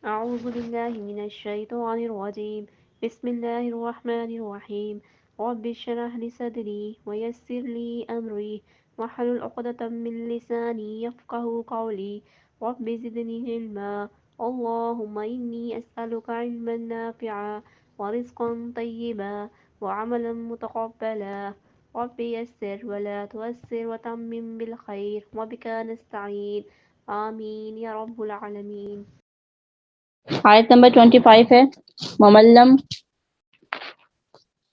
أعوذ بالله من الشيطان الرجيم. بسم الله الرحمن الرحيم. رب اشرح لي صدري ويسر لي أمري واحلل عقدة من لساني يفقه قولي. رب زدني علما. اللهم إني أسألك علما نافعا ورزقا طيبا وعملا متقبلا. رب يسر ولا تؤسر وتمم بالخير وبك نستعين. آمين يا رب العالمين. آیت نمبر 25 ہے وملم،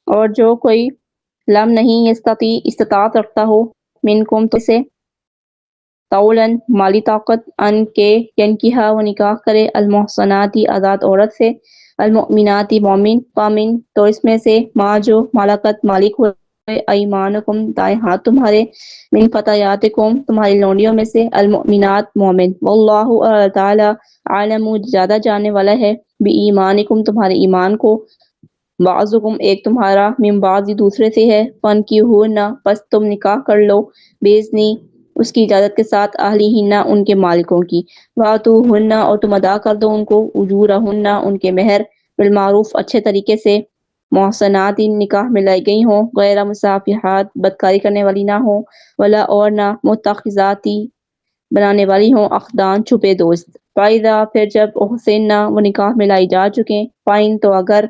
اور جو کوئی لم نہیں یستطیع استطاعت رکھتا ہو منکم تو سے طولن مالی طاقت ان کے ینکحہ وہ نکاح کرے المحصناتی آزاد عورت سے المؤمناتی مومن فامن تو اس میں سے ما جو مالکت مالک ہوئے ایمانکم دائیں ہاتھ تمہارے من فتیاتکم تمہاری لونڈیوں میں سے المؤمنات مومن واللہ اور اللہ تعالی عالم زیادہ جاننے والا ہے بی ایمانکم تمہارے ایمان کو بعضکم ایک تمہارا من بعض دوسرے سے ہے فن کی ہو نہ پس تم نکاح کر لو بیزنی اس کی اجازت کے ساتھ اہلی ہننا ان کے مالکوں کی واتو ہننا اور تم ادا کر دو ان کو اجورا ہننا ان کے مہر بالمعروف اچھے طریقے سے محسنات نکاح میں لائی گئی ہوں غیر مصافحات بدکاری کرنے والی نہ ہوں ولا اور نہ متخذاتی بنانے والی ہوں اخدان چھپے دوست فائدہ پھر جب احسننا وہ نکاح میں لائی جا چکیں فائن تو اگر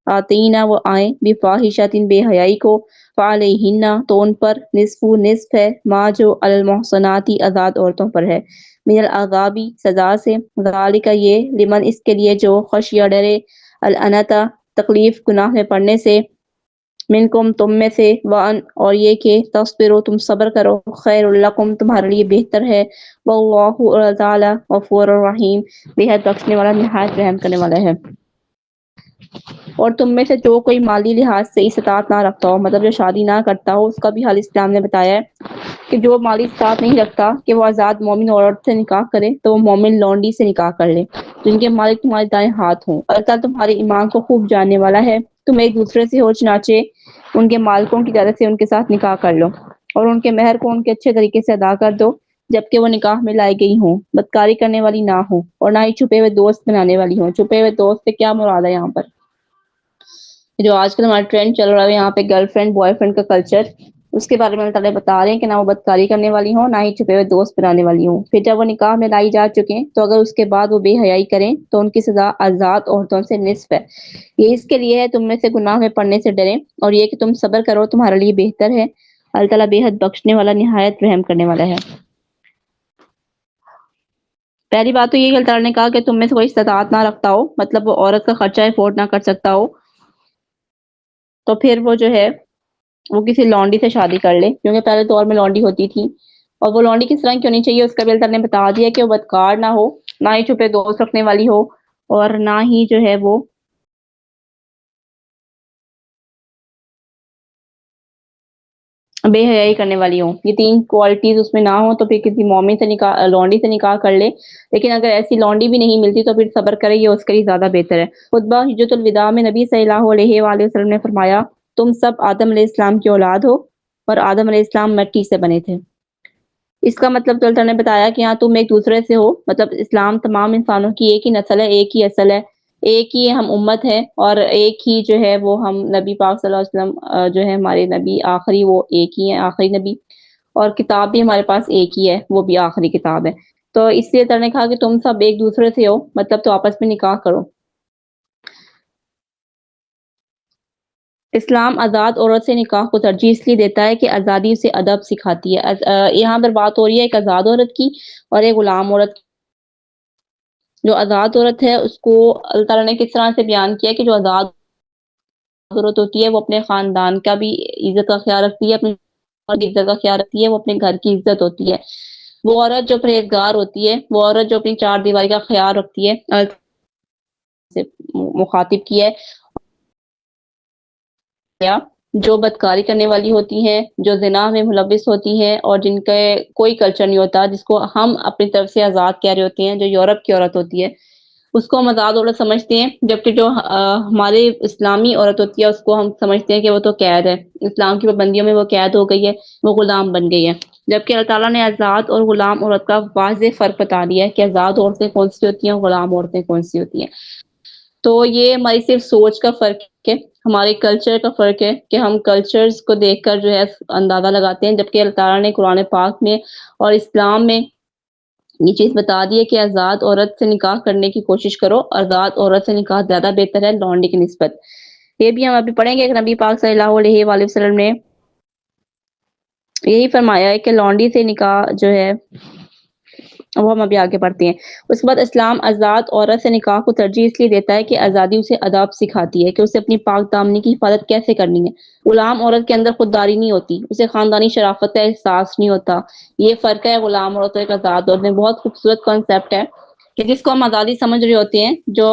آتینہ وہ آئیں بفاحشۃ بے حیائی کو فعلیہن تو ان پر نصف ہے ما جو علی المحصناتی آزاد عورتوں پر ہے من العذابی سزا سے ذالک یہ لمن اس کے لیے جو خشیہ ڈرے العنتا تکلیف گناہ میں پڑنے سے منکم تم میں سے وان اور یہ کہ تصبروا تم صبر کرو خیر لکم تمہارے لیے بہتر ہے واللہ تعالی غفور الرحیم بےحد بخشنے والا نہایت رحم کرنے والا ہے اور تم میں سے جو کوئی مالی لحاظ سے استطاعت نہ رکھتا ہو مطلب جو شادی نہ کرتا ہو اس کا بھی حال اسلام نے بتایا ہے کہ جو مالی استطاعت نہیں رکھتا کہ وہ آزاد مومن عورت سے نکاح کرے تو وہ مومن لونڈی سے نکاح کر لے جن کے مالک تمہارے دائیں ہاتھ ہوں اللہ تعالیٰ تمہارے ایمان کو خوب جاننے والا ہے تم ایک دوسرے سے ہو چنانچہ ان کے مالکوں کی اجازت سے ان کے ساتھ نکاح کر لو اور ان کے مہر کو ان کے اچھے طریقے سے ادا کر دو جبکہ وہ نکاح میں لائی گئی ہوں بدکاری کرنے والی نہ ہوں اور نہ ہی چھپے ہوئے دوست بنانے والی ہوں چھپے ہوئے دوست سے کیا مراد ہے یہاں پر جو آج کل ہمارا ٹرینڈ چل رہا ہے یہاں پہ گرل فرینڈ بوائے فرینڈ کا کلچر اس کے بارے میں اللہ تعالیٰ بتا رہے ہیں کہ نہ وہ بدکاری کرنے والی ہوں نہ ہی چھپے ہوئے دوست بنانے والی ہوں پھر جب وہ نکاح میں لائی جا چکے تو اگر اس کے بعد وہ بے حیائی کریں تو ان کی سزا آزاد عورتوں سے نصف ہے یہ اس کے لیے ہے تم میں سے گناہ میں پڑنے سے ڈریں اور یہ کہ تم صبر کرو تمہارے لیے بہتر ہے اللہ تعالیٰ بے حد بخشنے والا نہایت رحم کرنے والا ہے پہلی بات تو یہ کہ اللہ تعالیٰ نے کہا کہ تم میں سے کوئی استطاعت نہ رکھتا ہو مطلب وہ عورت کا خرچہ افورڈ نہ کر سکتا ہو تو پھر وہ جو ہے وہ کسی لونڈی سے شادی کر لے کیونکہ پہلے دور میں لونڈی ہوتی تھی اور وہ لونڈی کس طرح کی ہونی چاہیے اس کا بھی اللہ تعالیٰ نے بتا دیا کہ وہ بدکار نہ ہو نہ ہی چھپے دوست رکھنے والی ہو اور نہ ہی جو ہے وہ بے حیائی کرنے والی ہوں یہ تین کوالٹیز اس میں نہ ہوں تو پھر کسی مومن سے نکاح لونڈی سے نکاح کر لے لیکن اگر ایسی لونڈی بھی نہیں ملتی تو پھر صبر کرے یہ اس کے لیے زیادہ بہتر ہے خطبہ حجۃ الوداع میں نبی صلی اللہ علیہ وآلہ وسلم نے فرمایا تم سب آدم علیہ السلام کی اولاد ہو اور آدم علیہ السلام مٹی سے بنے تھے اس کا مطلب تو اللہ نے بتایا کہ ہاں تم ایک دوسرے سے ہو مطلب اسلام تمام انسانوں کی ایک ہی نسل ہے ایک ہی اصل ہے ایک ہی ہم امت ہے اور ایک ہی جو ہے وہ ہم نبی پاک صلی اللہ علیہ وسلم جو ہے ہمارے نبی آخری وہ ایک ہی ہے آخری نبی اور کتاب بھی ہمارے پاس ایک ہی ہے وہ بھی آخری کتاب ہے تو اس لیے اللہ نے کہا کہ تم سب ایک دوسرے سے ہو مطلب تو آپس میں نکاح کرو اسلام آزاد عورت سے نکاح کو ترجیح اس لیے دیتا ہے کہ آزادی اسے ادب سکھاتی ہے یہاں پر بات ہو رہی ہے ایک آزاد عورت کی اور ایک غلام عورت کی جو آزاد عورت ہے اس کو اللہ تعالیٰ نے کس طرح سے بیان کیا کہ جو آزاد عورت ہوتی ہے وہ اپنے خاندان کا بھی عزت کا خیال رکھتی ہے اپنی عزت کا خیال رکھتی ہے وہ اپنے گھر کی عزت ہوتی ہے وہ عورت جو پرہیزگار ہوتی ہے وہ عورت جو اپنی چار دیواری کا خیال رکھتی ہے سے مخاطب کی ہے جو بدکاری کرنے والی ہوتی ہیں جو زنا میں ملوث ہوتی ہیں اور جن کا کوئی کلچر نہیں ہوتا جس کو ہم اپنی طرف سے آزاد کہہ رہے ہوتے ہیں جو یورپ کی عورت ہوتی ہے اس کو ہم آزاد عورت سمجھتے ہیں جبکہ جو ہمارے اسلامی عورت ہوتی ہے اس کو ہم سمجھتے ہیں کہ وہ تو قید ہے اسلام کی پابندیوں میں وہ قید ہو گئی ہے وہ غلام بن گئی ہے جبکہ اللہ تعالیٰ نے آزاد اور غلام عورت کا واضح فرق بتا دیا ہے کہ آزاد عورتیں کون سی ہوتی ہیں اور غلام عورتیں کون سی ہوتی ہیں۔ تو یہ ہماری صرف سوچ کا فرق ہے، ہمارے کلچر کا فرق ہے کہ ہم کلچرز کو دیکھ کر جو ہے اندازہ لگاتے ہیں، جبکہ اللہ تعالیٰ نے قرآن پاک میں اور اسلام میں یہ چیز بتا دی ہے کہ آزاد عورت سے نکاح کرنے کی کوشش کرو، آزاد عورت سے نکاح زیادہ بہتر ہے لونڈی کی نسبت۔ یہ بھی ہم ابھی پڑھیں گے کہ نبی پاک صلی اللہ علیہ وآلہ وسلم نے یہی فرمایا ہے کہ لونڈی سے نکاح جو ہے وہ ہم ابھی آگے پڑھتے ہیں۔ اس کے بعد اسلام آزاد عورت سے نکاح کو ترجیح اس لیے دیتا ہے کہ آزادی اسے آداب سکھاتی ہے کہ اسے اپنی پاک دامنی کی حفاظت کیسے کرنی ہے۔ غلام عورت کے اندر خودداری نہیں ہوتی، اسے خاندانی شرافت کا احساس نہیں ہوتا۔ یہ فرق ہے غلام عورت اور ایک آزاد عورت میں۔ بہت خوبصورت کانسیپٹ ہے کہ جس کو ہم آزادی سمجھ رہے ہوتے ہیں، جو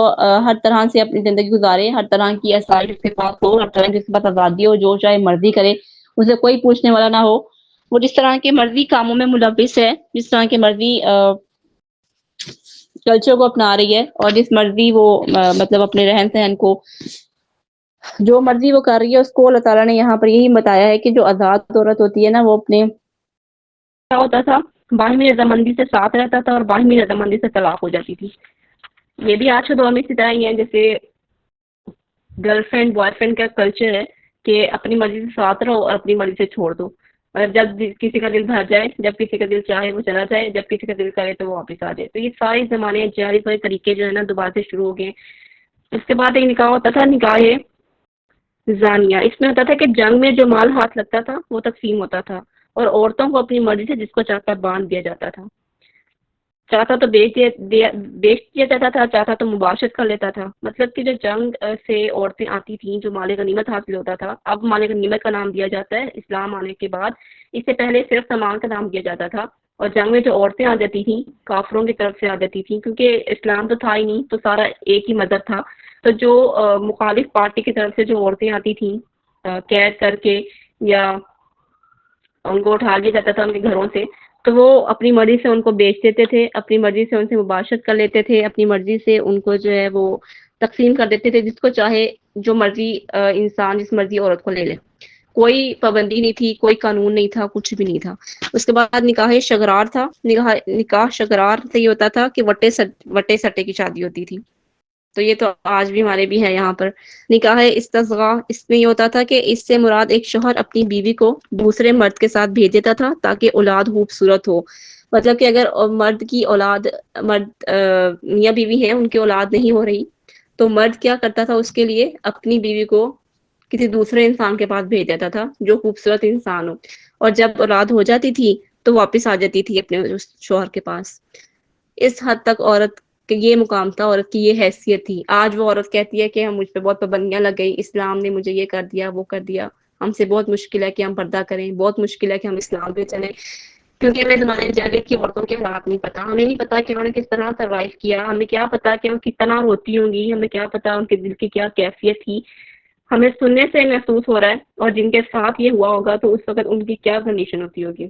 ہر طرح سے اپنی زندگی گزارے، ہر طرح کی آسائش اس کے پاس ہو، ہر طرح کی اس کے پاس آزادی ہو، جو چاہے مرضی کرے، اسے کوئی پوچھنے والا نہ ہو، وہ جس طرح کے مرضی کاموں میں ملوث ہے، جس طرح کے مرضی کلچر کو اپنا رہی ہے، اور جس مرضی وہ مطلب اپنے رہن سہن کو جو مرضی وہ کر رہی ہے، اس کو اللہ تعالیٰ نے یہاں پر یہی بتایا ہے کہ جو آزاد عورت ہوتی ہے نا، وہ اپنے کیا ہوتا تھا، باہمی رضامندی سے ساتھ رہتا تھا اور باہمی رضامندی سے طلاق ہو جاتی تھی۔ یہ بھی آج کے دور میں اسی طرح ہی ہے، جیسے گرل فرینڈ بوائے فرینڈ کا کلچر ہے کہ اپنی مرضی سے ساتھ رہو اور اپنی مرضی سے چھوڑ دو، اور جب کسی کا دل بھر جائے، جب کسی کا دل چاہے وہ چلا جائے، جب کسی کا دل کرے تو وہ واپس آ جائے۔ تو یہ سارے زمانے جاری سارے طریقے جو ہے نا دوبارہ سے شروع ہو گئے۔ اس کے بعد ایک نکاح ہوتا تھا، نکاح زانیہ۔ اس میں ہوتا تھا کہ جنگ میں جو مال ہاتھ لگتا تھا وہ تقسیم ہوتا تھا، اور عورتوں کو اپنی مرضی سے جس کو چاہتا باندھ دیا جاتا تھا، چاہتا تو بیچ دیا جاتا تھا، چاہتا تو مباشرت کر لیتا تھا۔ مطلب کہ جو جنگ سے عورتیں آتی تھیں، جو مال غنیمت حاصل ہوتا تھا، اب مال غنیمت کا نام دیا جاتا ہے اسلام آنے کے بعد۔ اس سے پہلے صرف سامان کا نام دیا جاتا تھا، اور جنگ میں جو عورتیں آ جاتی تھیں کافروں کی طرف سے آ جاتی تھیں، کیونکہ اسلام تو تھا ہی نہیں، تو سارا ایک ہی مذہب تھا۔ تو جو مخالف پارٹی کی طرف سے جو عورتیں آتی تھیں قید کر کے، یا ان کو اٹھا لیا جاتا تھا ان کے گھروں سے، تو وہ اپنی مرضی سے ان کو بیچ دیتے تھے، اپنی مرضی سے ان سے مباشرت کر لیتے تھے، اپنی مرضی سے ان کو جو ہے وہ تقسیم کر دیتے تھے، جس کو چاہے جو مرضی انسان جس مرضی عورت کو لے لے۔ کوئی پابندی نہیں تھی، کوئی قانون نہیں تھا، کچھ بھی نہیں تھا۔ اس کے بعد نکاح شگرار تھا۔ نکاح شگرار سے یہ ہوتا تھا کہ وٹے سٹے کی شادی ہوتی تھی، تو یہ تو آج بھی ہمارے بھی ہے یہاں پر۔ نکاح استصغاء، اس میں یہ ہوتا تھا کہ اس سے مراد ایک شوہر اپنی بیوی کو دوسرے مرد کے ساتھ بھیج دیتا تھا تاکہ اولاد خوبصورت ہو۔ مطلب کہ اگر مرد کی اولاد، مرد میاں بیوی ہیں، ان کی اولاد نہیں ہو رہی، تو مرد کیا کرتا تھا، اس کے لیے اپنی بیوی کو کسی دوسرے انسان کے پاس بھیج دیتا تھا جو خوبصورت انسان ہو، اور جب اولاد ہو جاتی تھی تو واپس آ جاتی تھی اپنے شوہر کے پاس۔ اس حد تک عورت کہ یہ مقام تھا، عورت کی یہ حیثیت تھی۔ آج وہ عورت کہتی ہے کہ ہم مجھ پہ بہت پابندیاں لگ گئی، اسلام نے مجھے یہ کر دیا، وہ کر دیا، ہم سے بہت مشکل ہے کہ ہم پردہ کریں، بہت مشکل ہے کہ ہم اسلام پہ چلیں، کیونکہ ہمیں زمانے جاہلیت کی عورتوں کے حالات نہیں پتا، ہمیں نہیں پتا کہ انہوں نے کس طرح سروائیو کیا، ہمیں کیا پتا کہ وہ کتنا روتی ہوں گی، ہمیں کیا پتا ان کے دل کی کیا کیفیت تھی۔ ہمیں سننے سے محسوس ہو رہا ہے، اور جن کے ساتھ یہ ہوا ہوگا تو اس وقت ان کی کیا کنڈیشن ہوتی ہوگی۔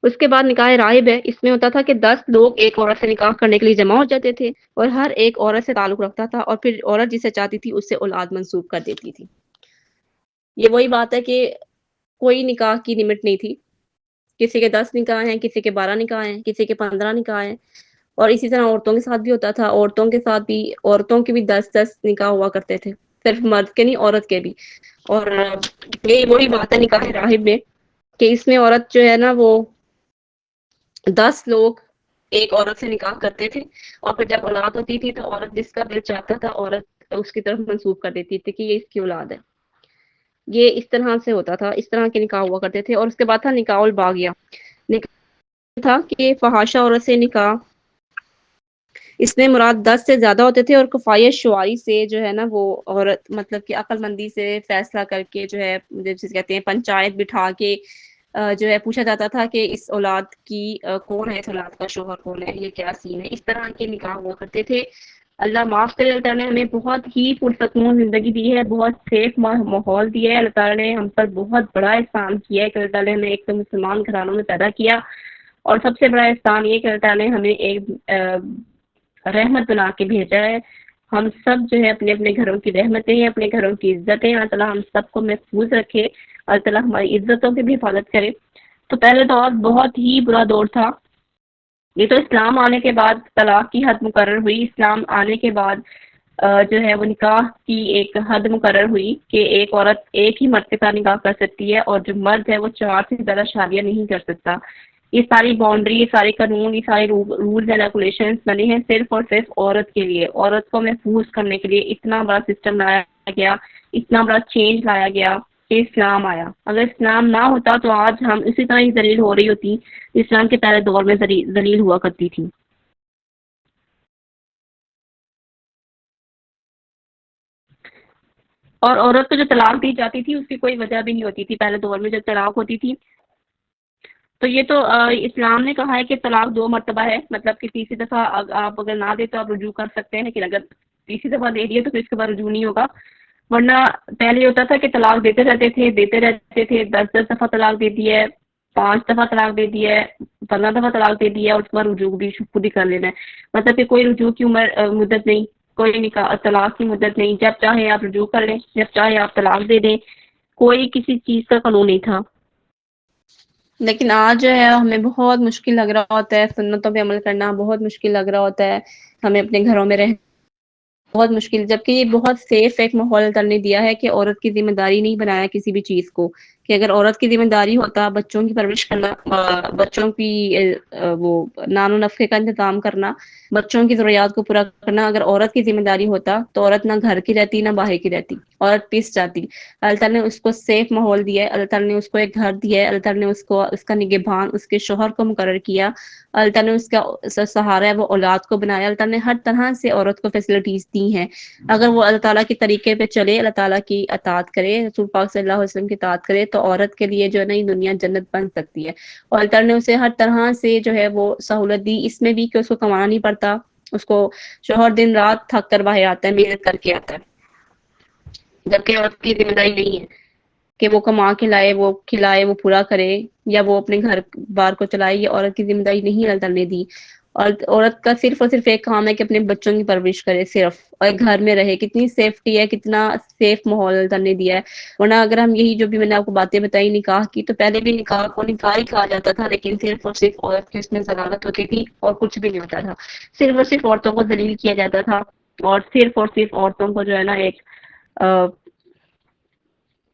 اس کے بعد نکاح راہب ہے۔ اس میں ہوتا تھا کہ 10 لوگ ایک عورت سے نکاح کرنے کے لیے جمع ہو جاتے تھے، اور ہر ایک عورت سے تعلق رکھتا تھا، اور پھر عورت جسے چاہتی تھی اس سے اولاد منسوب کر دیتی تھی۔ یہ وہی بات ہے کہ کوئی نکاح کی لمٹ نہیں تھی، کسی کے 10 نکاح ہیں، کسی کے 12 نکاح ہیں، کسی کے 15 نکاح ہیں، اور اسی طرح عورتوں کے ساتھ بھی ہوتا تھا۔ عورتوں کے ساتھ بھی، عورتوں کے بھی 10 نکاح ہوا کرتے تھے، صرف مرد کے نہیں، عورت کے بھی۔ اور یہ وہی بات ہے نکاح راہب میں، کہ اس میں عورت جو ہے نا وہ 10 لوگ ایک عورت سے نکاح کرتے تھے، اور پھر جب اولاد ہوتی تھی تو عورت جس کا دل چاہتا تھا عورت اس کی طرف منسوب کر دیتی تھی کہ یہ اس کی اولاد ہے۔ یہ اس طرح سے ہوتا تھا، اس طرح کے نکاح ہوا کرتے تھے۔ اور اس کے بعد تھا نکاح الباغیہ۔ نکاح تھا کہ فحاشہ عورت سے نکاح، اس میں مراد 10 سے زیادہ ہوتے تھے، اور کفایت شعاری سے جو ہے نا وہ عورت مطلب کہ عقل مندی سے فیصلہ کر کے جو ہے، جیسے کہتے ہیں پنچایت بٹھا کے جو ہے پوچھا جاتا تھا کہ اس اولاد کی کون ہے، اس اولاد کا شوہر کون ہے، یہ کیا سین ہے۔ اس طرح کے نکاح ہوا کرتے تھے۔ اللہ معاف کرے، اللہ تعالیٰ نے ہمیں بہت ہی پرسکون زندگی دی ہے، بہت سیف ماحول دیا ہے۔ اللہ تعالیٰ نے ہم پر بہت بڑا احسان کیا ہے کہ اللہ تعالیٰ نے ہمیں ایک تو مسلمان گھرانوں میں پیدا کیا، اور سب سے بڑا احسان یہ کہ اللہ تعالیٰ نے ہمیں ایک رحمت بنا کے بھیجا ہے۔ ہم سب جو ہے اپنے اپنے گھروں کی رحمتیں ہیں، اپنے گھروں کی عزتیں ہیں۔ اللہ تعالیٰ ہم سب کو محفوظ رکھے، اللہ تعالیٰ ہماری عزتوں کی بھی حفاظت کرے۔ تو پہلے دور بہت ہی برا دور تھا، یہ تو اسلام آنے کے بعد طلاق کی حد مقرر ہوئی۔ اسلام آنے کے بعد جو ہے وہ نکاح کی ایک حد مقرر ہوئی کہ ایک عورت ایک ہی مرد کے ساتھ نکاح کر سکتی ہے، اور جو مرد ہے وہ 4 سے زیادہ شادیاں نہیں کر سکتا۔ یہ ساری باؤنڈری، یہ سارے قانون، یہ سارے رولز اینڈ ریگولیشنز بنے ہیں صرف اور صرف عورت کے لیے، عورت کو محفوظ کرنے کے لیے اتنا بڑا سسٹم لایا گیا، اتنا بڑا چینج لایا گیا کہ اسلام آیا۔ اگر اسلام نہ ہوتا تو آج ہم اسی طرح ہی ذلیل ہو رہی ہوتی، اسلام کے پہلے دور میں ذلیل ہوا کرتی تھی۔ اور عورت کو جو طلاق دی جاتی تھی اس کی کوئی وجہ بھی نہیں ہوتی تھی۔ پہلے دور میں جب طلاق ہوتی تھی تو یہ تو اسلام نے کہا ہے کہ طلاق 2 مرتبہ ہے، مطلب کہ تیسری دفعہ آپ اگر نہ دے تو آپ رجوع کر سکتے ہیں، لیکن اگر تیسری دفعہ دے دیے تو پھر اس کے بعد رجوع نہیں ہوگا۔ ورنہ پہلے ہوتا تھا کہ طلاق دیتے رہتے تھے 10 دفعہ طلاق دے دی ہے، 5 دفعہ طلاق دے دی ہے، 15 دفعہ طلاق دے دی ہے، اور اس کے بعد رجوع بھی خود ہی کر لینا ہے، مطلب کہ کوئی رجوع کی مدت نہیں، کوئی نکاح طلاق کی مدت نہیں، جب چاہے آپ رجوع کر لیں، جب چاہے آپ طلاق دے دیں، کوئی کسی چیز کا قانون نہیں تھا۔ لیکن آج جو ہے ہمیں بہت مشکل لگ رہا ہوتا ہے، سنتوں پہ عمل کرنا بہت مشکل لگ رہا ہوتا ہے، ہمیں اپنے گھروں میں بہت مشکل، جبکہ یہ بہت سیف ایک ماحول اللہ تعالیٰ نے دیا ہے کہ عورت کی ذمہ داری نہیں بنایا کسی بھی چیز کو، کہ اگر عورت کی ذمہ داری ہوتا بچوں کی پرورش کرنا، بچوں کی وہ نان و نفقے کا انتظام کرنا، بچوں کی ضروریات کو پورا کرنا، اگر عورت کی ذمہ داری ہوتا تو عورت نہ گھر کی رہتی نہ باہر کی رہتی، عورت پیس جاتی۔ اللہ تعالیٰ نے اس کو سیف ماحول دیا ہے، اللہ تعالیٰ نے اس کو ایک گھر دیا ہے، اللہ تعالیٰ نے اس کو اس کا نگہبان اس کے شوہر کو مقرر کیا، اللہ تعالیٰ نے اس کا سہارا ہے وہ اولاد کو بنایا، اللہ تعالیٰ نے ہر طرح سے عورت کو فیسلٹیز دی ہیں۔ اگر وہ اللہ تعالیٰ کے طریقے پہ چلے، اللہ تعالیٰ کی اطاعت کرے، رسول پاک صلی اللہ علیہ وسلم کی اطاعت کرے، تو عورت کے لیے جو ہے نا یہ دنیا جنت بن سکتی ہے۔ اور اللہ تعالیٰ نے اسے ہر طرح سے جو ہے وہ سہولت دی، اس میں بھی کہ اس کو کمانا نہیں پڑتا، اس کو شوہر دن رات تھک کر باہر آتا ہے، محنت کر کے آتا ہے، جبکہ عورت کی ذمہ داری نہیں ہے کہ وہ کما کے لائے، وہ کھلائے، وہ پورا کرے، یا وہ اپنے گھر بار کو چلائے، یہ عورت کی ذمہ داری نہیں اللہ تعالیٰ نے دی۔ اور عورت کا صرف اور صرف ایک کام ہے کہ اپنے بچوں کی پرورش کرے صرف، اور گھر میں رہے۔ کتنی سیفٹی ہے، کتنا سیف ماحول اللہ تعالیٰ نے دیا ہے۔ ورنہ اگر ہم یہی جو بھی میں نے آپ کو باتیں بتائی نکاح کی، تو پہلے بھی نکاح کو نکاح ہی کہا جاتا تھا، لیکن صرف اور صرف عورت کی اس میں ضرورت ہوتی تھی اور کچھ بھی نہیں ہوتا تھا، صرف اور صرف عورتوں کو ذلیل کیا جاتا تھا، اور صرف عورتوں کو جو ہے نا ایک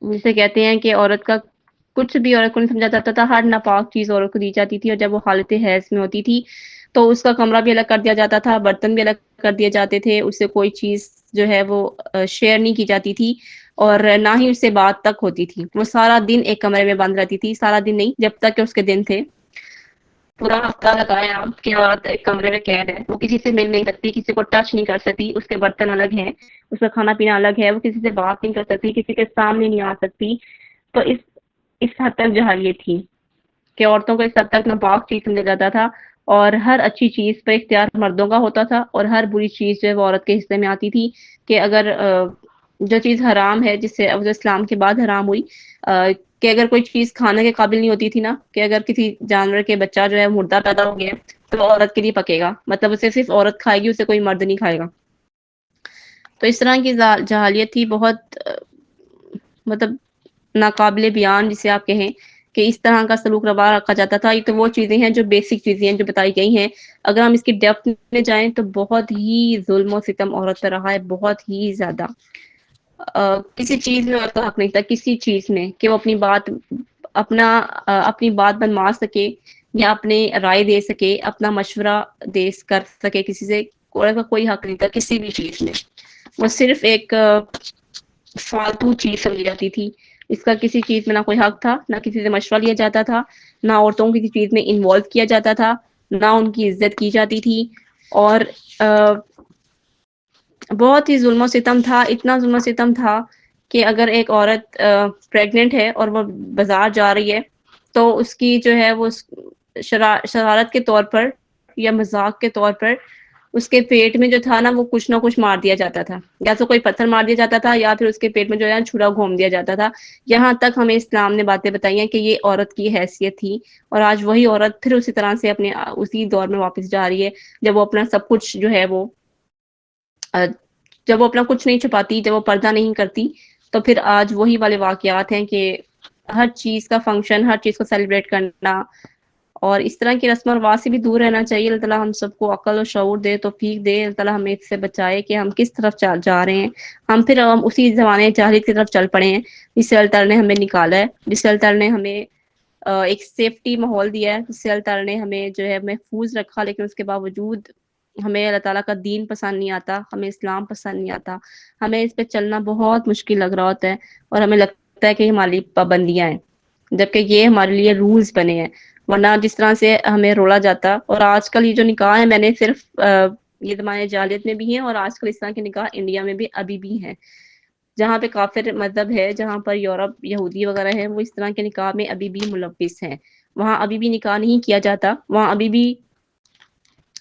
جسے کہتے ہیں کہ عورت کا کچھ بھی عورت کو نہیں سمجھا جاتا تھا، ہر ناپاک چیز عورت کو دی جاتی تھی، اور جب وہ حالت حیض میں ہوتی تھی تو اس کا کمرہ بھی الگ کر دیا جاتا تھا، برتن بھی الگ کر دیے جاتے تھے، اس سے کوئی چیز جو ہے وہ شیئر نہیں کی جاتی تھی، اور نہ ہی اس سے بات تک ہوتی تھی۔ وہ سارا دن ایک کمرے میں بند رہتی تھی، سارا دن نہیں، جب تک کہ اس کے دن تھے، پورا ہفتہ لگایا کہ عورت ایک کمرے میں قید ہے، وہ کسی سے مل نہیں سکتی، کسی کو ٹچ نہیں کر سکتی، اس کے برتن الگ ہیں، اس کا کھانا پینا الگ ہے، وہ کسی سے بات نہیں کر سکتی، کسی کے سامنے نہیں آ سکتی۔ تو اس حد تک جہالیت تھی کہ عورتوں کو اس حد تک ناپاک چیز سمجھا جاتا تھا، اور ہر اچھی چیز پر اختیار مردوں کا ہوتا تھا، اور ہر بری چیز جو ہے وہ عورت کے حصے میں آتی تھی، کہ اگر جو چیز حرام ہے، جس سے جو اسلام کے بعد حرام ہوئی، کہ اگر کوئی چیز کھانے کے قابل نہیں ہوتی تھی نا، کہ اگر کسی جانور کے بچہ جو ہے مردہ پیدا ہو گیا تو وہ عورت کے لیے پکے گا، مطلب اسے صرف عورت کھائے گی، اسے کوئی مرد نہیں کھائے گا۔ تو اس طرح کی جہالیت تھی بہت، مطلب ناقابل بیان جسے آپ کہیں، کہ اس طرح کا سلوک روا رکھا جاتا تھا۔ یہ تو وہ چیزیں ہیں جو بیسک چیزیں ہیں جو بتائی گئی ہیں، اگر ہم اس کی ڈیپتھ میں جائیں تو بہت ہی ظلم و ستم عورت پر رہا ہے، بہت ہی زیادہ۔ کسی چیز میں عورت کا حق نہیں تھا، کسی چیز میں، کہ وہ اپنی بات منوا سکے، یا اپنے رائے دے سکے، اپنا مشورہ کر سکے کسی سے، عورت کا کوئی حق نہیں تھا کسی بھی چیز میں۔ وہ صرف ایک فالتو چیز سمجھی جاتی تھی، اس کا کسی چیز میں نہ کوئی حق تھا، نہ کسی سے مشورہ لیا جاتا تھا، نہ عورتوں کو کسی چیز میں انوالو کیا جاتا تھا، نہ ان کی عزت کی جاتی تھی، اور بہت ہی ظلم و ستم تھا، اتنا ظلم و ستم تھا کہ اگر ایک عورت پریگننٹ ہے اور وہ بازار جا رہی ہے تو اس کی جو ہے وہ شرارت کے طور پر یا مذاق کے طور پر اس کے پیٹ میں جو تھا نا وہ کچھ نہ کچھ مار دیا جاتا تھا، یا تو کوئی پتھر مار دیا جاتا تھا، یا پھر اس کے پیٹ میں جو ہے چھڑا گھوم دیا جاتا تھا۔ یہاں تک ہمیں اسلام نے باتیں بتائی ہیں کہ یہ عورت کی حیثیت تھی، اور آج وہی عورت پھر اسی طرح سے اپنے اسی دور میں واپس جا رہی ہے، جب وہ اپنا سب کچھ جو ہے وہ جب وہ اپنا کچھ نہیں چھپاتی، جب وہ پردہ نہیں کرتی، تو پھر آج وہی والے واقعات ہیں کہ ہر چیز کا فنکشن، ہر چیز کو سیلیبریٹ کرنا، اور اس طرح کی رسم و رواج سے بھی دور رہنا چاہیے۔ اللہ تعالیٰ ہم سب کو عقل و شعور دے، توفیق دے، اللہ تعالیٰ ہمیں اس سے بچائے کہ ہم کس طرف جا رہے ہیں، ہم اسی زمانے جاہلیت کی طرف چل پڑے ہیں جس سے اللہ تعالیٰ نے ہمیں نکالا ہے، جس سے اللہ تعالیٰ نے ہمیں ایک سیفٹی ماحول دیا ہے، جس سے اللہ تعالیٰ نے ہمیں جو ہے محفوظ رکھا، لیکن اس کے باوجود ہمیں اللہ تعالیٰ کا دین پسند نہیں آتا، ہمیں اسلام پسند نہیں آتا، ہمیں اس پہ چلنا بہت مشکل لگ رہا ہوتا ہے، اور ہمیں لگتا ہے کہ ہماری پابندیاں ہیں، جبکہ یہ ہمارے لیے رولز بنے ہیں، ورنہ جس طرح سے ہمیں رولا جاتا۔ اور آج کل یہ جو نکاح ہے، میں نے صرف یہ زمانے جاہلیت میں بھی ہیں، اور آج کل اس طرح کے نکاح انڈیا میں بھی ابھی بھی ہیں، جہاں پہ کافر مذہب ہے، جہاں پر یورپ یہودی وغیرہ ہے، وہ اس طرح کے نکاح میں ابھی بھی ملوث ہیں، وہاں ابھی بھی نکاح نہیں کیا جاتا، وہاں ابھی بھی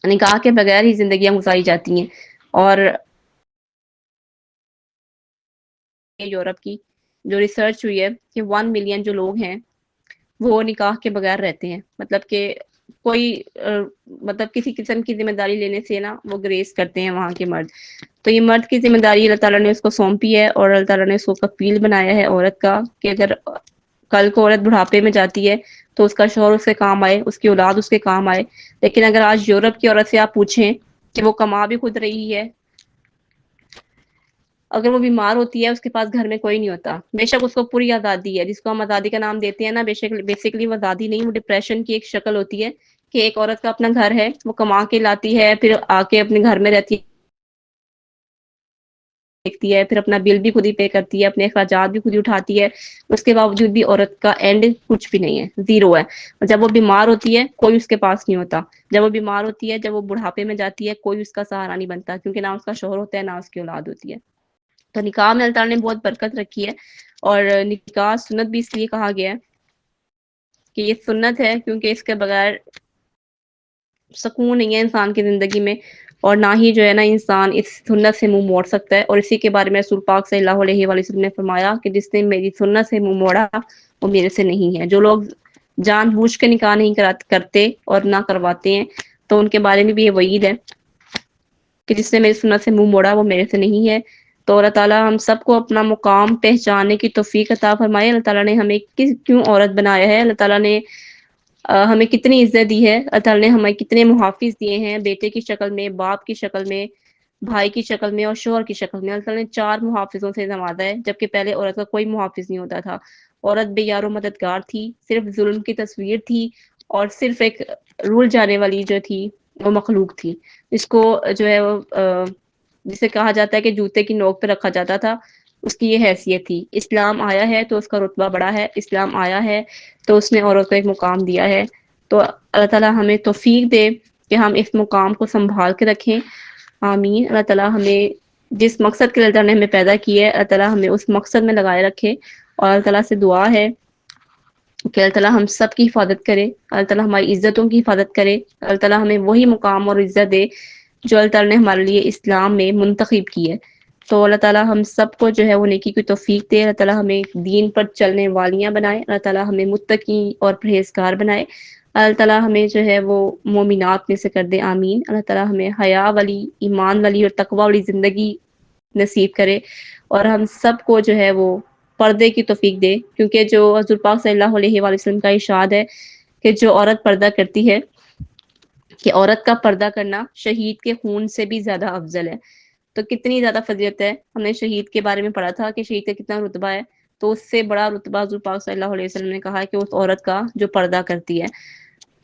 نکاح کے بغیر ہی زندگیاں گزاری جاتی ہیں۔ اور یورپ کی جو ریسرچ ہوئی ہے کہ 1 ملین جو لوگ ہیں وہ نکاح کے بغیر رہتے ہیں، مطلب کہ کوئی مطلب کسی قسم کی ذمہ داری لینے سے نا وہ گریز کرتے ہیں وہاں کے مرد۔ تو یہ مرد کی ذمہ داری اللہ تعالیٰ نے اس کو سونپی ہے، اور اللہ تعالیٰ نے اس کو کفیل بنایا ہے عورت کا، کہ اگر کل کو عورت بڑھاپے میں جاتی ہے تو اس کا شوہر اس کے کام آئے، اس کی اولاد اس کے کام آئے۔ لیکن اگر آج یورپ کی عورت سے آپ پوچھیں کہ وہ کما بھی خود رہی ہے، اگر وہ بیمار ہوتی ہے اس کے پاس گھر میں کوئی نہیں ہوتا، بے شک اس کو پوری آزادی ہے، جس کو ہم آزادی کا نام دیتے ہیں نا، بیسیکلی وہ آزادی نہیں، وہ ڈپریشن کی ایک شکل ہوتی ہے، کہ ایک عورت کا اپنا گھر ہے، وہ کما کے لاتی ہے، پھر آ کے اپنے گھر میں رہتی دیکھتی ہے، پھر اپنا بل بھی خود ہی پے کرتی ہے، اپنے اخراجات بھی خود ہی اٹھاتی ہے، اس کے باوجود بھی عورت کا اینڈ کچھ بھی نہیں ہے، زیرو ہے۔ اور جب وہ بیمار ہوتی ہے کوئی اس کے پاس نہیں ہوتا، جب وہ بیمار ہوتی ہے، جب وہ بڑھاپے میں جاتی ہے، کوئی اس کا سہارا نہیں بنتا، کیونکہ نہ اس کا شوہر ہوتا ہے، نہ اس کی اولاد ہوتی ہے۔ تو نکاح میں اللہ تعالیٰ نے بہت برکت رکھی ہے، اور نکاح سنت بھی اس لیے کہا گیا ہے کہ یہ سنت ہے، کیونکہ اس کے بغیر سکون نہیں ہے انسان کی زندگی میں، اور نہ ہی جو ہے نا انسان اس سنت سے منہ موڑ سکتا ہے۔ اور اسی کے بارے میں رسول پاک صلی اللہ علیہ وآلہ وسلم نے فرمایا کہ جس نے میری سنت سے منہ موڑا وہ میرے سے نہیں ہے۔ جو لوگ جان بوجھ کے نکاح نہیں کرتے اور نہ کرواتے ہیں، تو ان کے بارے میں بھی یہ وعید ہے کہ جس نے میری سنت سے منہ موڑا وہ میرے سے نہیں ہے۔ تو اللہ تعالیٰ ہم سب کو اپنا مقام پہچاننے کی توفیق عطا فرمائے۔ اللہ تعالیٰ نے ہمیں کیوں عورت بنایا ہے، اللہ تعالیٰ نے ہمیں کتنی عزت دی ہے، اللہ تعالیٰ نے ہمیں کتنے محافظ دیے ہیں، بیٹے کی شکل میں، باپ کی شکل میں، بھائی کی شکل میں، اور شوہر کی شکل میں۔ اللہ تعالیٰ نے 4 محافظوں سے نوازا ہے، جبکہ پہلے عورت کا کوئی محافظ نہیں ہوتا تھا، عورت بے یار و مددگار تھی، صرف ظلم کی تصویر تھی، اور صرف ایک رول جانے والی جو تھی وہ مخلوق تھی، اس کو جو ہے وہ جسے کہا جاتا ہے کہ جوتے کی نوک پہ رکھا جاتا تھا، اس کی یہ حیثیت تھی۔ اسلام آیا ہے تو اس کا رتبہ بڑا ہے، اسلام آیا ہے تو اس نے عورت کو ایک مقام دیا ہے۔ تو اللہ تعالیٰ ہمیں توفیق دے کہ ہم اس مقام کو سنبھال کے رکھیں، آمین۔ اللہ تعالیٰ ہمیں جس مقصد کے لیے اللہ تعالیٰ نے ہمیں پیدا کیا ہے، اللہ تعالیٰ ہمیں اس مقصد میں لگائے رکھے، اور اللہ تعالیٰ سے دعا ہے کہ اللہ تعالیٰ ہم سب کی حفاظت کرے، اللہ تعالیٰ ہماری عزتوں کی حفاظت کرے، اللہ تعالیٰ ہمیں وہی مقام اور عزت دے جو اللہ تعالیٰ نے ہمارے لیے اسلام میں منتخب کی ہے۔ تو اللہ تعالیٰ ہم سب کو جو ہے وہ نیکی کی توفیق دے، اللہ تعالیٰ ہمیں دین پر چلنے والیاں بنائے، اللہ تعالیٰ ہمیں متقی اور پرہیزگار بنائے، اللہ تعالیٰ ہمیں جو ہے وہ مومنات میں سے کر دے، آمین۔ اللہ تعالیٰ ہمیں حیا والی، ایمان والی اور تقوی والی زندگی نصیب کرے، اور ہم سب کو جو ہے وہ پردے کی توفیق دے، کیونکہ جو حضور پاک صلی اللہ علیہ وآلہ وسلم کا ارشاد ہے کہ جو عورت پردہ کرتی ہے، کہ عورت کا پردہ کرنا شہید کے خون سے بھی زیادہ افضل ہے۔ تو کتنی زیادہ فضیلت ہے، ہم نے شہید کے بارے میں پڑھا تھا کہ شہید کا کتنا رتبہ ہے، تو اس سے بڑا رتبہ حضور پاک صلی اللہ علیہ وسلم نے کہا ہے کہ اس عورت کا جو پردہ کرتی ہے۔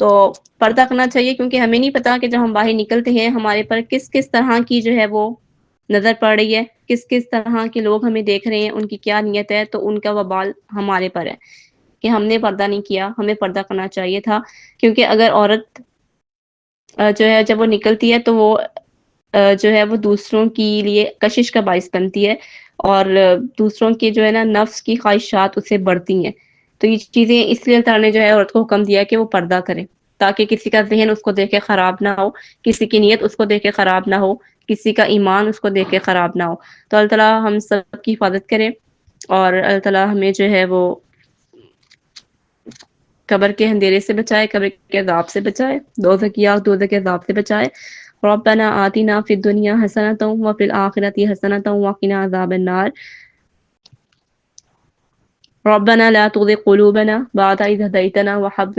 تو پردہ کرنا چاہیے، کیونکہ ہمیں نہیں پتا کہ جب ہم باہر نکلتے ہیں ہمارے پر کس کس طرح کی جو ہے وہ نظر پڑ رہی ہے، کس کس طرح کے لوگ ہمیں دیکھ رہے ہیں، ان کی کیا نیت ہے، تو ان کا وبال ہمارے پر ہے کہ ہم نے پردہ نہیں کیا، ہمیں پردہ کرنا چاہیے تھا۔ کیونکہ اگر عورت جو ہے جب وہ نکلتی ہے تو وہ جو ہے وہ دوسروں کے لیے کشش کا باعث بنتی ہے، اور دوسروں کے جو ہے نا نفس کی خواہشات اس سے بڑھتی ہیں۔ تو یہ چیزیں اس لیے اللہ تعالیٰ نے جو ہے عورت کو حکم دیا کہ وہ پردہ کرے، تاکہ کسی کا ذہن اس کو دیکھ کے خراب نہ ہو، کسی کی نیت اس کو دیکھ کے خراب نہ ہو، کسی کا ایمان اس کو دیکھ کے خراب نہ ہو۔ تو اللہ تعالیٰ ہم سب کی حفاظت کرے، اور اللہ تعالیٰ ہمیں جو ہے وہ قبر کے اندھیرے سے بچائے، قبر کے عذاب سے بچائے، دوزخ کی آگ، دوزخ کے عذاب سے بچائے۔ ربنا آتنا فی الدنیا حسنۃ وفی الآخرۃ حسنۃ وقنا عذاب النار۔ ربنا لا تزغ قلوبنا بعد إذ هديتنا وهب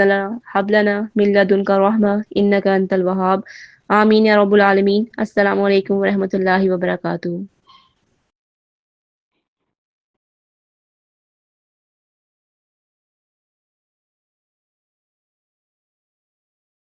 لنا من لدنك رحمة إنك أنت الوهاب. آمين يا رب العالمین. السلام علیکم ورحمۃ اللہ وبرکاتہ.